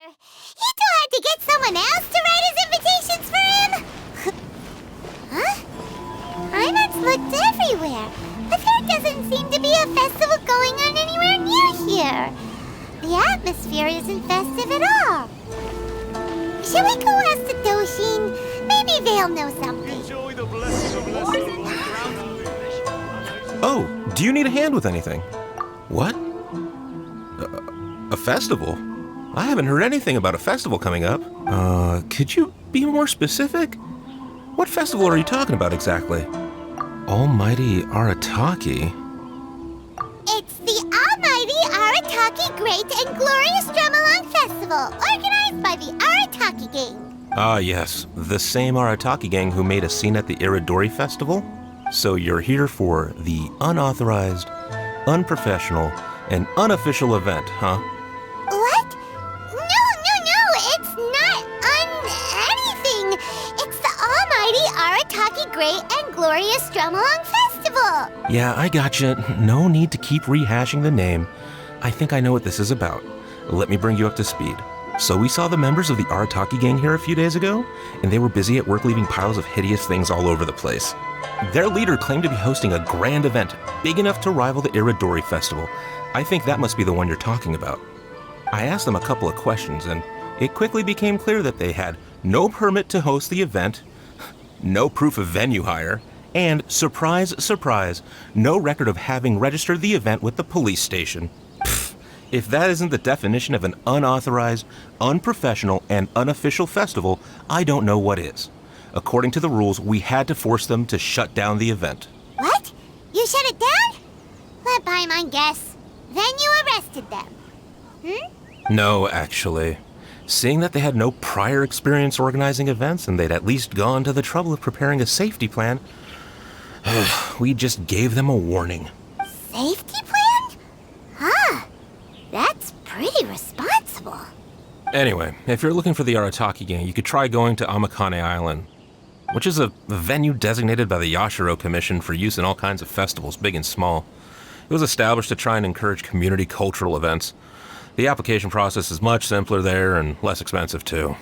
Itto had to get someone else to write his invitations for him? Huh? Iman's looked everywhere, but there doesn't seem to be a festival going on anywhere near here. The atmosphere isn't festive at all. Shall we go ask the Doshin? Maybe they'll know something. Enjoy the blessing of Oh, do you need a hand with anything? What? A festival? I haven't heard anything about a festival coming up. Could you be more specific? What festival are you talking about exactly? Almighty Arataki? It's the Almighty Arataki Great and Glorious Drumalong Festival, organized by the Arataki Gang. Ah, yes. The same Arataki gang who made a scene at the Iridori Festival? So you're here for the unauthorized, unprofessional, and unofficial event, huh? What? No, it's not anything. It's the Almighty Arataki Great and Glorious Drumalong Festival. Yeah, I gotcha. No need to keep rehashing the name. I think I know what this is about. Let me bring you up to speed. So we saw the members of the Arataki gang here a few days ago, and they were busy at work leaving piles of hideous things all over the place. Their leader claimed to be hosting a grand event, big enough to rival the Iridori Festival. I think that must be the one you're talking about. I asked them a couple of questions, and it quickly became clear that they had no permit to host the event, no proof of venue hire, and, surprise, surprise, no record of having registered the event with the police station. Pfft, if that isn't the definition of an unauthorized, unprofessional, and unofficial festival, I don't know what is. According to the rules, we had to force them to shut down the event. What? You shut it down? Let Paimon guess. Then you arrested them. No, actually. Seeing that they had no prior experience organizing events and they'd at least gone to the trouble of preparing a safety plan, we just gave them a warning. Safety plan? Huh. That's pretty responsible. Anyway, if you're looking for the Arataki gang, you could try going to Amakane Island, which is a venue designated by the Yashiro Commission for use in all kinds of festivals, big and small. It was established to try and encourage community cultural events. The application process is much simpler there and less expensive too.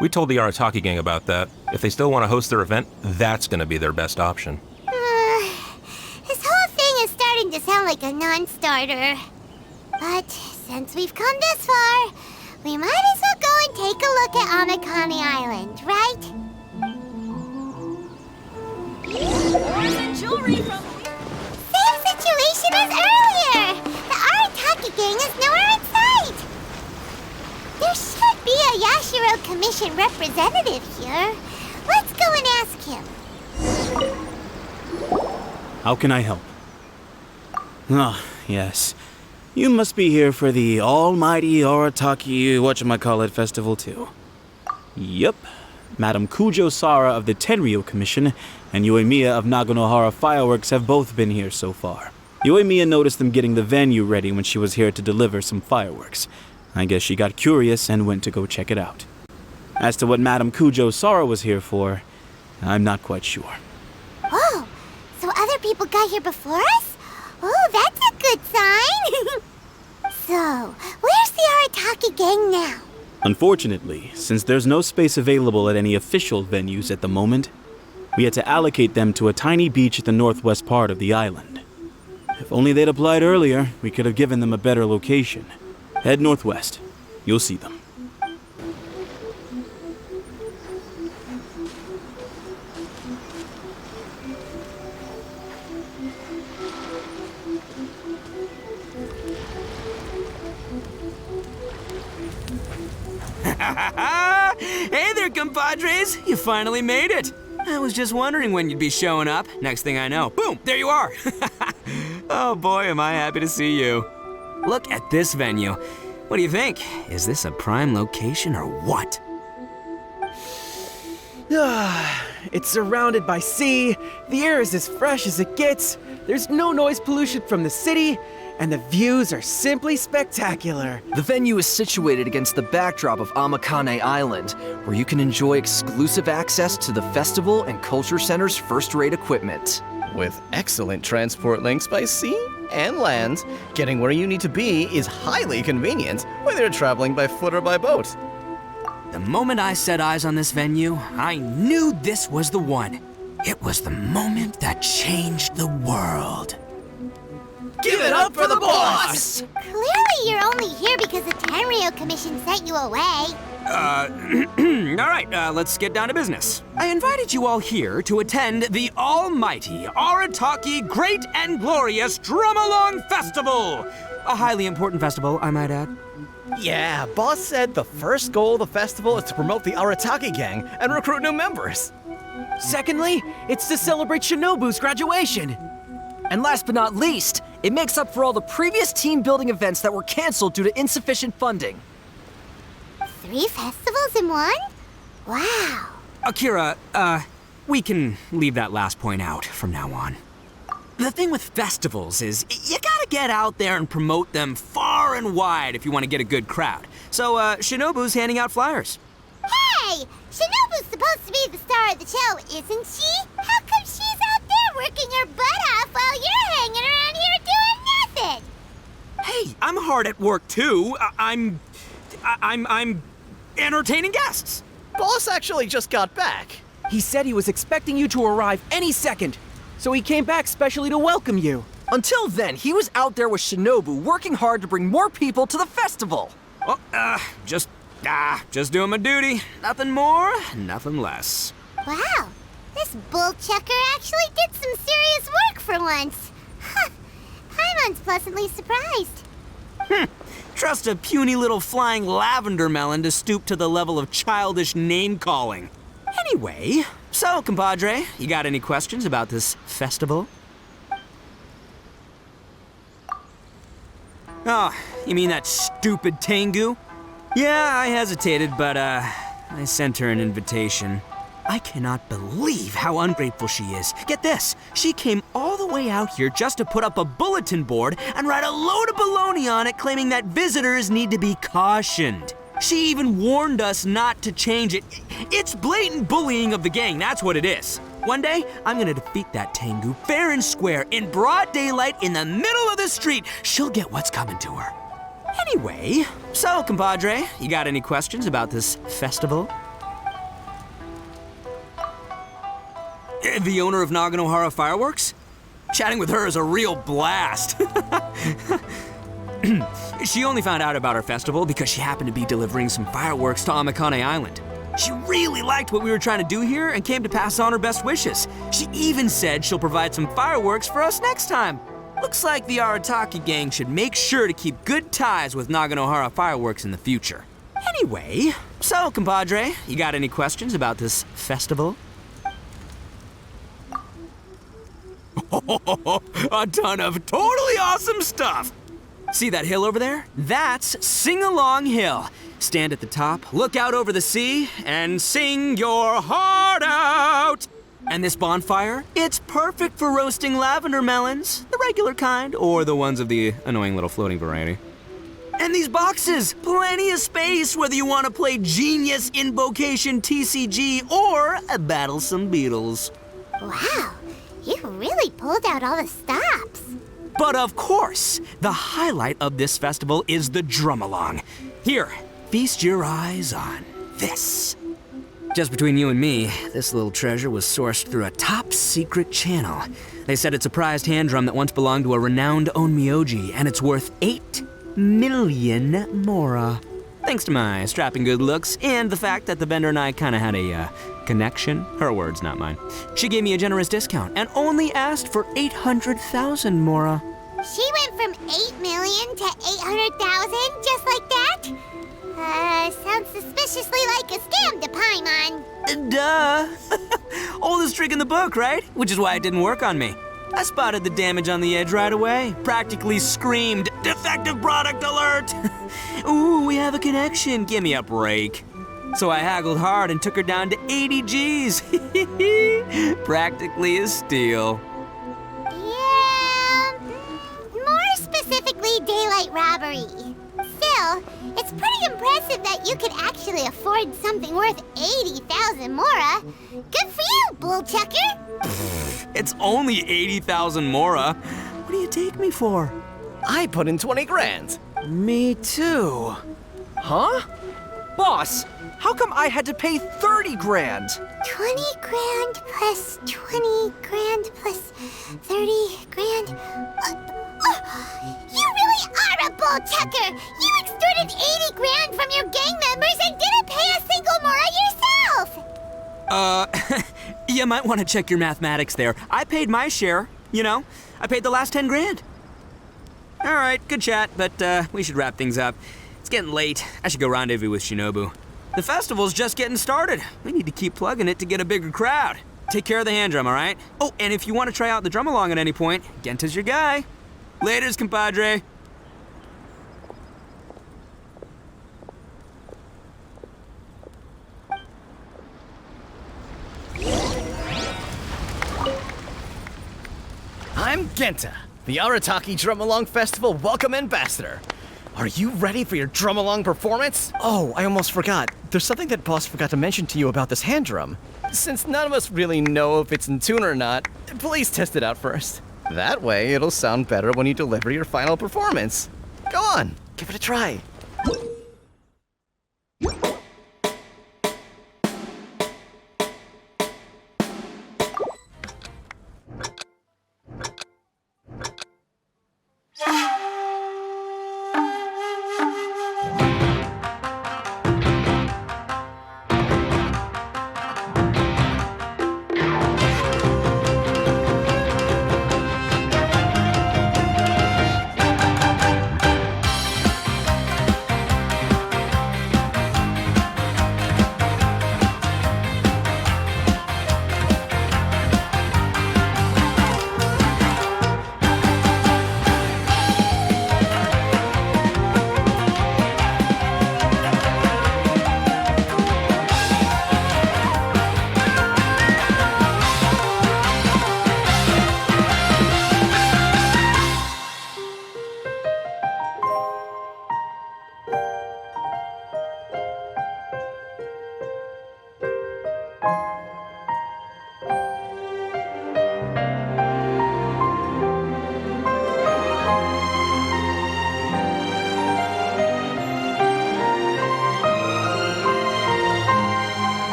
We told the Arataki gang about that. If they still want to host their event, that's going to be their best option. This whole thing is starting to sound like a non-starter. But since we've come this far, we might as well go and take a look at Amakane Island, right? Jewelry from... Same situation as earlier! The Arataki gang is nowhere in sight! There should be a Yashiro Commission representative here. Let's go and ask him. How can I help? Ah, yes. You must be here for the Almighty Arataki whatchamacallit festival too. Yep. Madam Kujo Sara of the Tenryo Commission and Yoimiya of Naganohara Fireworks have both been here so far. Yoimiya noticed them getting the venue ready when she was here to deliver some fireworks. I guess she got curious and went to go check it out. As to what Madam Kujo Sara was here for, I'm not quite sure. Oh, so other people got here before us? Oh, that's a good sign! So, where's the Arataki gang now? Unfortunately, since there's no space available at any official venues at the moment, we had to allocate them to a tiny beach at the northwest part of the island. If only they'd applied earlier, we could have given them a better location. Head northwest. You'll see them. Hey there, compadres! You finally made it! I was just wondering when you'd be showing up. Next thing I know, boom, there you are! Oh boy, am I happy to see you. Look at this venue. What do you think? Is this a prime location or what? It's surrounded by sea, the air is as fresh as it gets, there's no noise pollution from the city, and the views are simply spectacular. The venue is situated against the backdrop of Amakane Island, where you can enjoy exclusive access to the festival and culture center's first-rate equipment. With excellent transport links by sea and land, getting where you need to be is highly convenient, whether you're traveling by foot or by boat. The moment I set eyes on this venue, I knew this was the one. It was the moment that changed the world. Give it up for the boss! Clearly you're only here because the Tenryo Commission sent you away. All right, let's get down to business. I invited you all here to attend the almighty Arataki Great and Glorious Drumalong Festival! A highly important festival, I might add. Yeah, boss said the first goal of the festival is to promote the Arataki gang and recruit new members. Secondly, it's to celebrate Shinobu's graduation. And last but not least, it makes up for all the previous team building events that were canceled due to insufficient funding. 3 festivals in one? Wow. Akira, we can leave that last point out from now on. The thing with festivals is, you gotta get out there and promote them far and wide if you want to get a good crowd. So, Shinobu's handing out flyers. Hey! Shinobu's supposed to be the star of the show, isn't she? How come she's out there working her butt off while you're hanging around here doing nothing? Hey, I'm hard at work too. I'm entertaining guests. Boss actually just got back. He said he was expecting you to arrive any second, so he came back specially to welcome you. Until then, he was out there with Shinobu working hard to bring more people to the festival. Well, just doing my duty. Nothing more, nothing less. Wow, this bull chucker actually did some serious work for once. Huh, Paimon's pleasantly surprised. Trust a puny little flying lavender melon to stoop to the level of childish name-calling. Anyway, so, compadre, you got any questions about this festival? Oh, you mean that stupid Tengu? Yeah, I hesitated, but, I sent her an invitation. I cannot believe how ungrateful she is. Get this, she came all the way out here just to put up a bulletin board and write a load of baloney on it claiming that visitors need to be cautioned. She even warned us not to change it. It's blatant bullying of the gang, that's what it is. One day, I'm gonna defeat that Tengu fair and square in broad daylight in the middle of the street. She'll get what's coming to her. Anyway, so, compadre, you got any questions about this festival? The owner of Naganohara Fireworks? Chatting with her is a real blast. She only found out about our festival because she happened to be delivering some fireworks to Amakane Island. She really liked what we were trying to do here and came to pass on her best wishes. She even said she'll provide some fireworks for us next time. Looks like the Arataki gang should make sure to keep good ties with Naganohara Fireworks in the future. Anyway, so, compadre, you got any questions about this festival? A ton of totally awesome stuff! See that hill over there? That's Sing Along Hill. Stand at the top, look out over the sea, and sing your heart out! And this bonfire? It's perfect for roasting lavender melons, the regular kind, or the ones of the annoying little floating variety. And these boxes, plenty of space whether you want to play Genius Invocation TCG or battle some beetles. Wow, you really pulled out all the stops. But of course, the highlight of this festival is the Drumalong. Here, feast your eyes on this. Just between you and me, this little treasure was sourced through a top-secret channel. They said it's a prized hand drum that once belonged to a renowned onmyoji, and it's worth 8 million mora. Thanks to my strapping good looks and the fact that the vendor and I kinda had a, connection. Her words, not mine. She gave me a generous discount and only asked for 800,000 mora. She went from 8 million to 800,000 just like that? Sounds suspiciously like a scam to Paimon. Duh. Oldest trick in the book, right? Which is why it didn't work on me. I spotted the damage on the edge right away. Practically screamed, "Defective product alert!" Ooh, we have a connection. Give me a break. So I haggled hard and took her down to 80 G's. Practically a steal. Yeah, more specifically daylight robbery. Still, it's pretty impressive that you could actually afford something worth 80,000 mora. Good for you, bull chucker. It's only 80,000 mora. What do you take me for? I put in 20 grand. Me too. Huh? Boss, how come I had to pay 30 grand? 20 grand plus 20 grand plus 30 grand. You really are a bull chucker! You extorted 80 grand from your gang members and didn't pay a single mora yourself! You might want to check your mathematics there. I paid my share, you know. I paid the last 10 grand. All right, good chat, but we should wrap things up. It's getting late. I should go rendezvous with Shinobu. The festival's just getting started. We need to keep plugging it to get a bigger crowd. Take care of the hand drum, all right? Oh, and if you want to try out the Drumalong at any point, Genta's your guy. Laters, compadre. I'm Genta, the Arataki Drumalong Festival Welcome Ambassador. Are you ready for your Drumalong performance? Oh, I almost forgot. There's something that Boss forgot to mention to you about this hand drum. Since none of us really know if it's in tune or not, please test it out first. That way, it'll sound better when you deliver your final performance. Go on, give it a try.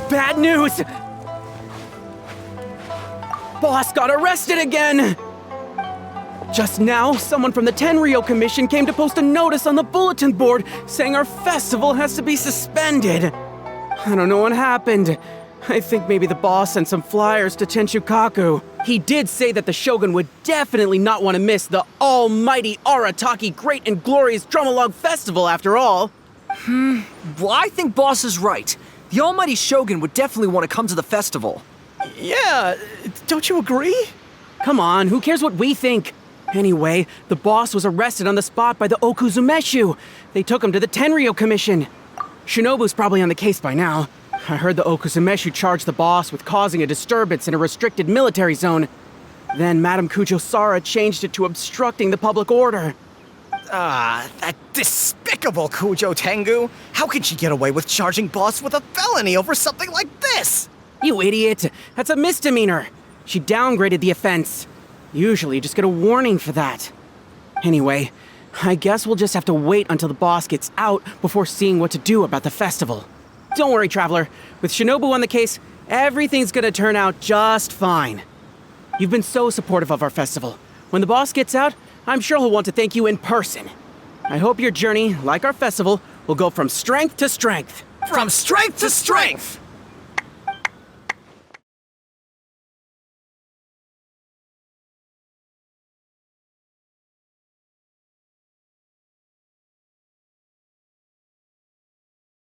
Bad news! Boss got arrested again! Just now, someone from the Tenryou Commission came to post a notice on the bulletin board saying our festival has to be suspended. I don't know what happened. I think maybe the boss sent some flyers to Tenshukaku. He did say that the Shogun would definitely not want to miss the almighty Arataki Great and Glorious Drumalong Festival after all. Well, I think Boss is right. The almighty Shogun would definitely want to come to the festival. Yeah, don't you agree? Come on, who cares what we think? Anyway, the boss was arrested on the spot by the Okuzumeshu. They took him to the Tenryou Commission. Shinobu's probably on the case by now. I heard the Okuzumeshu charged the boss with causing a disturbance in a restricted military zone. Then Madame Kujo-Sara changed it to obstructing the public order. That despicable Kujo Tengu! How can she get away with charging boss with a felony over something like this? You idiot! That's a misdemeanor! She downgraded the offense. Usually you just get a warning for that. Anyway, I guess we'll just have to wait until the boss gets out before seeing what to do about the festival. Don't worry, Traveler. With Shinobu on the case, everything's gonna turn out just fine. You've been so supportive of our festival. When the boss gets out, I'm sure he'll want to thank you in person. I hope your journey, like our festival, will go from strength to strength. From strength to strength!